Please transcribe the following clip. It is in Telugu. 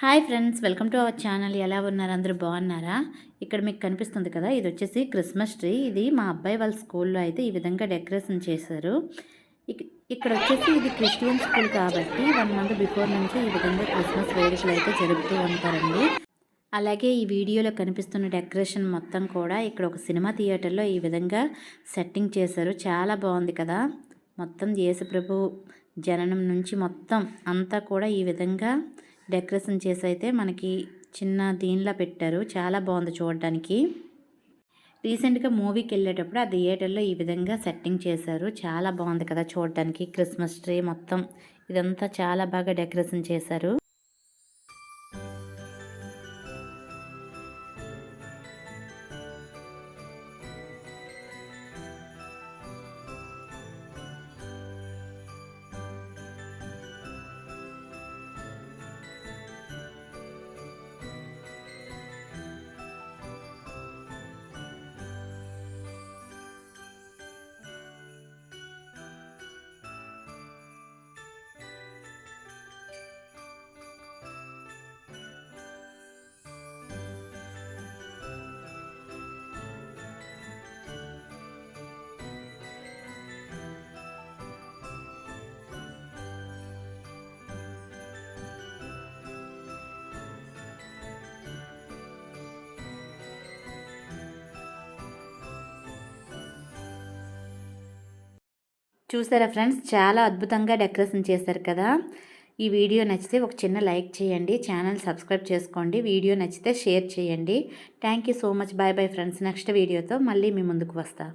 Hi friends, welcome to our channel. ఎలా ఉన్నారు? అందరూ బాగున్నారా? ఇక్కడ మీకు కనిపిస్తుంది కదా, ఇది వచ్చేసి క్రిస్మస్ ట్రీ. ఇది మా అబ్బాయి వాళ్ళ స్కూల్లో అయితే ఈ విధంగా డెకరేషన్ చేశారు. ఇక్కడ వచ్చేసి ఇది క్రిస్టియన్ స్కూల్ కాబట్టి 1 మంత్ బిఫోర్ నుంచి ఈ విధంగా క్రిస్మస్ వేడుకలు అయితే జరుపుతూ ఉంటారండి. అలాగే ఈ వీడియోలో కనిపిస్తున్న డెకరేషన్ మొత్తం కూడా ఇక్కడ ఒక సినిమా థియేటర్లో ఈ విధంగా సెట్టింగ్ చేశారు. చాలా బాగుంది కదా. మొత్తం యేసుప్రభు జననం నుంచి మొత్తం అంతా కూడా ఈ విధంగా డెకరేషన్ చేసి అయితే మనకి చిన్న దీనిలా పెట్టారు. చాలా బాగుంది చూడడానికి. రీసెంట్గా మూవీకి వెళ్ళేటప్పుడు ఆ థియేటర్లో ఈ విధంగా సెట్టింగ్ చేశారు. చాలా బాగుంది కదా చూడడానికి. క్రిస్మస్ ట్రీ మొత్తం ఇదంతా చాలా బాగా డెకరేషన్ చేశారు. చూసారా ఫ్రెండ్స్, చాలా అద్భుతంగా డెకరేషన్ చేశారు కదా. ఈ వీడియో నచ్చితే ఒక చిన్న లైక్ చేయండి, ఛానల్ సబ్స్క్రైబ్ చేసుకోండి, వీడియో నచ్చితే షేర్ చేయండి. Thank you so much. Bye bye friends. Next వీడియోతో మళ్ళీ మీ ముందుకు వస్తా.